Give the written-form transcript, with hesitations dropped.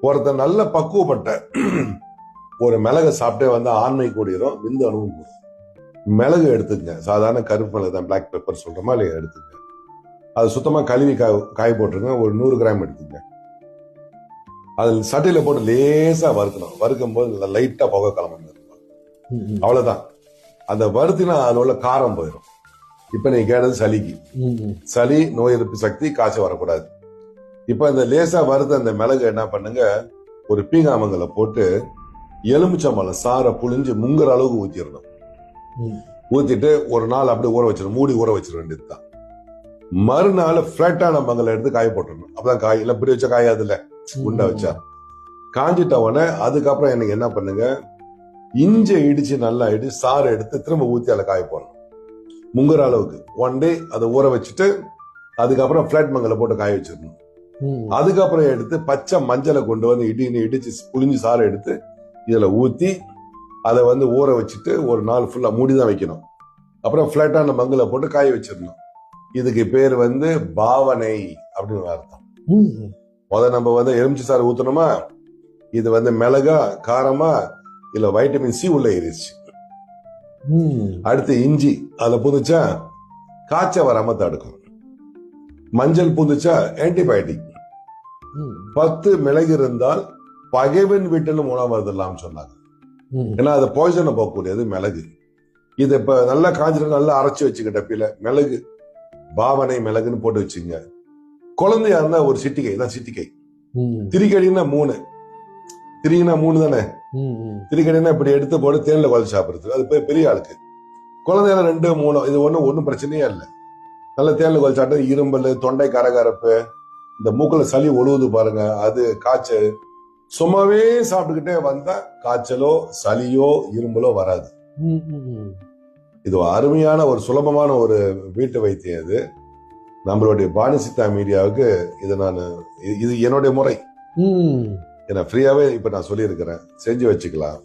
ஒருத்தர் நல்ல பக்குவப்பட்ட ஒரு மிளகை சாப்பிட்டே வந்து ஆண்மை கூடிரும், விந்து அணுவும் கூடும். மிளகு எடுத்துக்கங்க, சாதாரண கருப்பு மிளகு தான், பிளாக் பெப்பர் சொல்றோமா இல்லையா, எடுத்துக்கங்க. அது சுத்தமா கழுவி காய போட்டுருங்க. ஒரு 100 கிராம் எடுத்துக்கங்க. அதில் சட்டையில போட்டு லேசா வறுக்கணும். வறுக்கும் போது லைட்டா புகை கிளம்பு, அவ்வளவுதான். அந்த வறுத்தினா அதில் உள்ள காரம் போயிடும். இப்ப நீ கேட்டது சளிக்கு. சளி, நோய் எதிர்ப்பு சக்தி, காய்ச்சல் வரக்கூடாது. இப்ப இந்த லேசா வறுத்த அந்த மிளகு என்ன பண்ணுங்க, ஒரு பீங்காமங்கல போட்டு எலுமிச்சம்பழம் சாரை புழிஞ்சு முங்குற அளவுக்கு ஊத்திடணும். ஊத்திட்டு ஒரு நாள் அப்படி ஊற வச்சிடணும். மூடி ஊற வச்சிட வேண்டியதுதான். மறுநாள் பிளாட்டான மங்கல எடுத்து காய போட்டுடணும். அப்பதான் காய் இல்ல, இப்படி வச்சா காயாது இல்ல, உண்டை வச்சா காஞ்சிட்ட உடனே அதுக்கப்புறம் எனக்கு என்ன பண்ணுங்க, இஞ்சி இடிச்சு நல்லா இடிச்சு சாறு எடுத்து திரும்ப ஊத்தி அதில் காய போடணும். முங்குற அளவுக்கு 1 டே அதை ஊற வச்சுட்டு அதுக்கப்புறம் பிளாட் மங்கல போட்டு காய வச்சிடணும். அதுக்கப்புறம் எடுத்து பச்சை மஞ்சளை கொண்டு வந்து இடிச்சு புளிஞ்சு சாறு எடுத்து இதுல ஊத்தி அதை வந்து ஊற வச்சுட்டு ஒரு நாள் ஃபுல்லா மூடிதான் வைக்கணும். அப்புறம் பிளாட்டான மங்கல போட்டு காய வச்சிடணும். இதுக்கு பேர் வந்து பாவனை அப்படின்னு அர்த்தம். முதல்ல நம்ம வந்து எலுமிச்சை சாறு ஊத்தணுமா, இது வந்து மிளகா காரமா இல்ல வைட்டமின் சி உள்ள ஏறிச்சு. அடுத்து இஞ்சி அதுல புதுச்சா காய்ச்ச வராம தடுக்கும். மஞ்சள் புதுச்சா ஆன்டிபயோட்டிக். 10 மிளகு இருந்தால் பகைவன் வீட்டிலும் உணவு வருதலாம் சொன்னாங்க. ஏன்னா அது பாய்சனை போகக்கூடியது மிளகு. இது இப்ப நல்லா காஞ்சிட்டு நல்லா அரைச்சு வச்சுக்கிட்ட பில மிளகு, பாவனை மிளகுன்னு போட்டு வச்சுங்க. குழந்தையா இருந்தா ஒரு சிட்டிகை தான், சிட்டிகை. திரிக்கடினா 3, திரினா 3 தானே. திரிக்கடினா இப்படி எடுத்து போட்டு தேன்ல குழந்தை சாப்பிடுறது, அது பெரிய ஆளுக்கு. குழந்தையில 2, 3 இது ஒண்ணும் பிரச்சனையே இல்லை. நல்ல தேன்ல குழந்தை சாப்பிட்டு இரும்பல், தொண்டை கரகரப்பு, இந்த மூக்குல சளி ஒழுகுது பாருங்க, அது காய்ச்சல். சும்மாவே சாப்பிட்டுக்கிட்டே வந்தா காய்ச்சலோ சளியோ இரும்பலோ வராது. இது அருமையான ஒரு சுலபமான ஒரு வீட்டு வைத்தியம். இது நம்மளுடைய பாணிசித்தா மீடியாவுக்கு இது என்னுடைய முறை. ஏன்னா ஃப்ரீயாவே இப்ப நான் சொல்லி இருக்கிறேன், செஞ்சு வச்சுக்கலாம்.